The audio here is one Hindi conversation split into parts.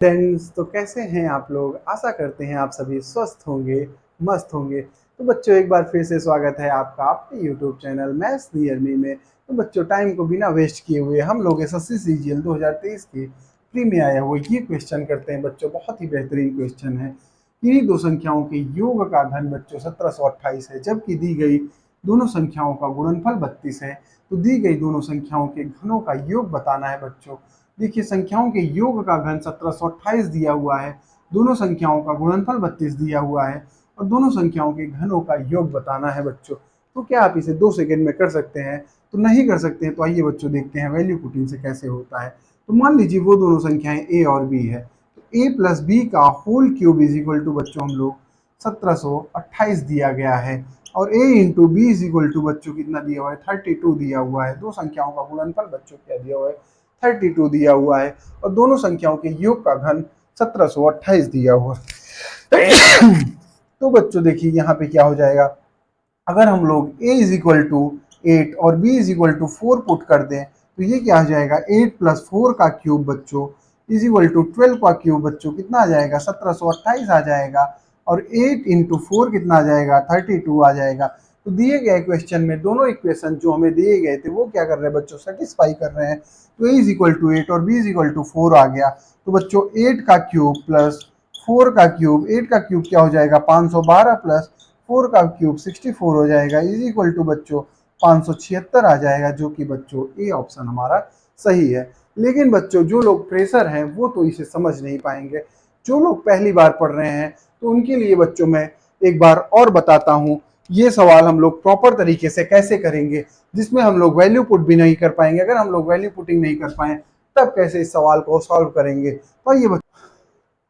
फ्रेंड्स, तो कैसे हैं आप लोग। आशा करते हैं आप सभी स्वस्थ होंगे, मस्त होंगे। तो बच्चों, एक बार फिर से स्वागत है आपका आपके YouTube channel maths near me में। तो बच्चों, टाइम को बिना वेस्ट किए हुए हम लोग एसएससी सीजीएल 2023 की प्री में आया हुआ ये क्वेश्चन करते हैं। बच्चों, बहुत ही बेहतरीन क्वेश्चन है। इन्हीं दो संख्याओं के योग का घन बच्चों 1728 है, जबकि दी गई दोनों संख्याओं का गुणनफल 32 है। तो दी गई दोनों संख्याओं के घनों का योग बताना है बच्चों। देखिए, संख्याओं के योग का घन 1728 दिया हुआ है, दोनों संख्याओं का गुणनफल 32 दिया हुआ है और दोनों संख्याओं के घनों का योग बताना है बच्चों। तो क्या आप इसे 2 सेकंड में कर सकते हैं? तो नहीं कर सकते हैं। तो आइए बच्चों, देखते हैं वैल्यू पुटिंग से कैसे होता है। तो मान लीजिए वो दोनों संख्याएं ए और बी है, तो ए प्लस बी का whole cube is equal to बच्चों हम लोग 1728 दिया गया है, और a into B is equal to बच्चों कितना दिया हुआ है, 32 दिया हुआ है। दो संख्याओं का गुणनफल बच्चों क्या दिया हुआ है, 32 दिया हुआ है, और दोनों संख्याओं के योग का घन 1728 दिया हुआ है। तो बच्चों देखिए, यहाँ पे क्या हो जाएगा, अगर हम लोग a इज इक्वल टू 8 और b is equal to 4 put कर दें, तो ये क्या आ जाएगा, 8 प्लस 4 का क्यूब बच्चों इज इक्वल टू 12 का क्यूब बच्चों कितना आ जाएगा, 1728 आ जाएगा। और 8 इंटू 4 कितना आ जाएगा, 32 आ जाएगा। तो दिए गए क्वेश्चन में दोनों इक्वेशन जो हमें दिए गए थे वो क्या कर रहे हैं बच्चों, सेटिस्फाई कर रहे हैं। तो a इज इक्वल टू 8 और b इज इक्वल टू 4 आ गया। तो बच्चों 8 का क्यूब प्लस 4 का क्यूब, 8 का क्यूब क्या हो जाएगा, 512 प्लस 4 का क्यूब 64 हो जाएगा, इज इक्वल टू बच्चों 576 आ जाएगा, जो कि बच्चों ए ऑप्शन हमारा सही है। लेकिन बच्चों, जो लोग फ्रेशर हैं वो तो इसे समझ नहीं पाएंगे। जो लोग पहली बार पढ़ रहे हैं तो उनके लिए बच्चों मैं एक बार और बताता हूँ, ये सवाल हम लोग प्रॉपर तरीके से कैसे करेंगे, जिसमें हम लोग वैल्यू पुट भी नहीं कर पाएंगे। अगर हम लोग वैल्यू पुटिंग नहीं कर पाए तब कैसे इस सवाल को सॉल्व करेंगे। तो ये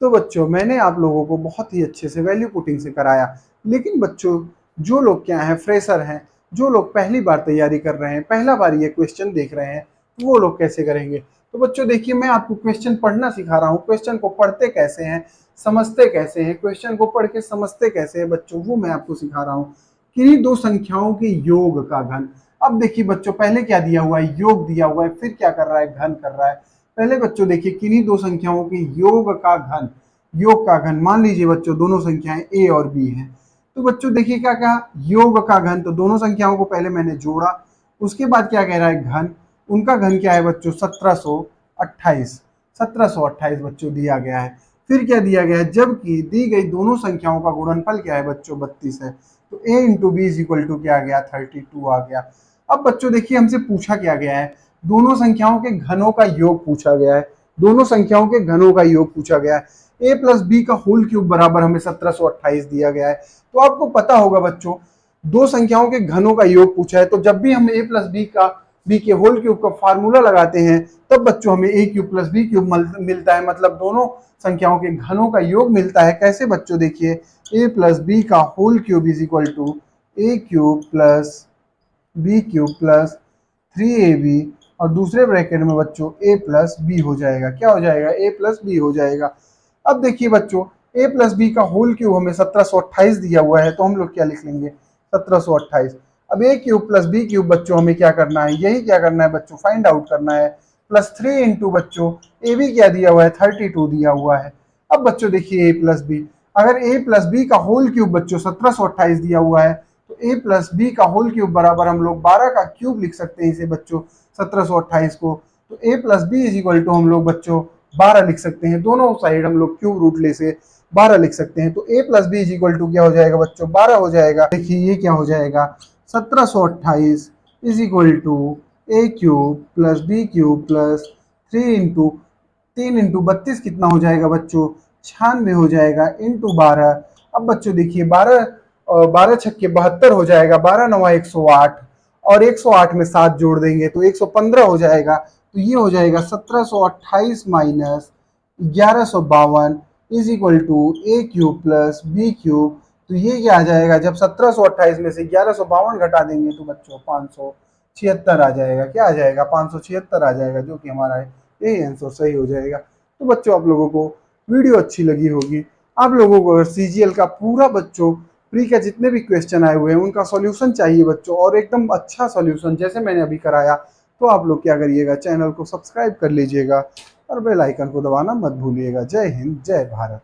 तो बच्चों, मैंने आप लोगों को बहुत ही अच्छे से वैल्यू पुटिंग से कराया। लेकिन बच्चों, जो लोग क्या हैं, फ्रेशर हैं, जो लोग पहली बार तैयारी कर रहे हैं, पहला बार ये क्वेश्चन देख रहे हैं, तो वो लोग कैसे करेंगे। तो बच्चों देखिए, मैं आपको क्वेश्चन पढ़ना सिखा रहा हूँ। क्वेश्चन को पढ़ते कैसे हैं, समझते कैसे हैं, क्वेश्चन को पढ़ के समझते कैसे हैं बच्चों, वो मैं आपको सिखा रहा हूँ। किन्हीं दो संख्याओं के योग का घन। अब देखिए बच्चों, पहले क्या दिया हुआ है, योग दिया हुआ है, फिर क्या कर रहा है, घन कर रहा है। पहले बच्चों देखिए, किन्हीं दो संख्याओं के योग का घन, योग का घन मान लीजिए बच्चों दोनों संख्याएं ए और बी हैं। तो बच्चों देखिए क्या कहा, योग का घन, तो दोनों संख्याओं को पहले मैंने जोड़ा। उसके बाद क्या कह रहा है, घन। उनका घन क्या है बच्चों, 1728। 1728 बच्चों दिया गया है। फिर क्या दिया गया है, जबकि दी गई दोनों संख्याओं का गुणनफल क्या है बच्चों, 32 है। तो a into B is equal to क्या आ गया, 32 आ गया। अब बच्चों देखिए, हमसे पूछा क्या गया है, दोनों संख्याओं के घनों का योग पूछा गया है। दोनों संख्याओं के घनों का योग पूछा गया है। a प्लस बी का होल क्यूब बराबर हमें 1728 दिया गया है। तो आपको पता होगा बच्चों, दो संख्याओं के घनों का योग पूछा है, तो जब भी हम a प्लस बी के होल क्यूब का फार्मूला लगाते हैं, तब बच्चों हमें a cube plus B cube मिलता है, मतलब दोनों संख्याओं के घनों का योग मिलता है। कैसे बच्चों, देखिए a प्लस बी का whole cube is equal to a cube plus B cube plus 3ab, और दूसरे ब्रैकेट में बच्चों a प्लस बी हो जाएगा। क्या हो जाएगा, a प्लस बी हो जाएगा। अब देखिए बच्चों, a प्लस बी का होल क्यूब हमें 1728 दिया हुआ है, तो हम लोग क्या लिख लेंगे, 1728। अब a cube plus B cube बच्चों हमें क्या करना है, यही क्या करना है बच्चों, फाइंड आउट करना है। प्लस 3 इंटू बच्चों ए बी क्या दिया हुआ है, 32 दिया हुआ है। अब बच्चों देखिए, a प्लस बी, अगर a प्लस बी का होल क्यूब बच्चों 1728 दिया हुआ है, तो a प्लस बी का होल क्यूब बराबर हम लोग 12 का क्यूब लिख सकते हैं इसे बच्चों, 1728 को। तो a plus B is equal to हम लोग बच्चों 12 लिख सकते हैं। दोनों साइड हम लोग क्यूब रूट ले से 12 लिख सकते हैं। तो a plus B is equal to क्या हो जाएगा बच्चों, 12 हो जाएगा। देखिए ये क्या हो जाएगा, 1728 is equal to a cube plus B cube plus 3 into 32 कितना हो जाएगा बच्चों, 96 हो जाएगा, इंटू 12। अब बच्चों देखिए, 12 छक्के 72 हो जाएगा, 12 नवा 108, और 108 में 7 जोड़ देंगे तो 115 हो जाएगा। तो ये हो जाएगा 1728 minus 1152 is equal to a cube plus B cube. तो ये क्या आ जाएगा, जब 1728 में से 1152 घटा देंगे तो बच्चों 576 आ जाएगा। क्या आ जाएगा, 576 आ जाएगा, जो कि हमारा यही आंसर सही हो जाएगा। तो बच्चों, आप लोगों को वीडियो अच्छी लगी होगी। आप लोगों को अगर सीजीएल का पूरा बच्चों प्री के जितने भी क्वेश्चन आए हुए हैं उनका सॉल्यूशन चाहिए बच्चों, और एकदम अच्छा सॉल्यूशन जैसे मैंने अभी कराया, तो आप लोग क्या करिएगा, चैनल को सब्सक्राइब कर लीजिएगा और बेल आइकन को दबाना मत भूलिएगा। जय हिंद, जय भारत।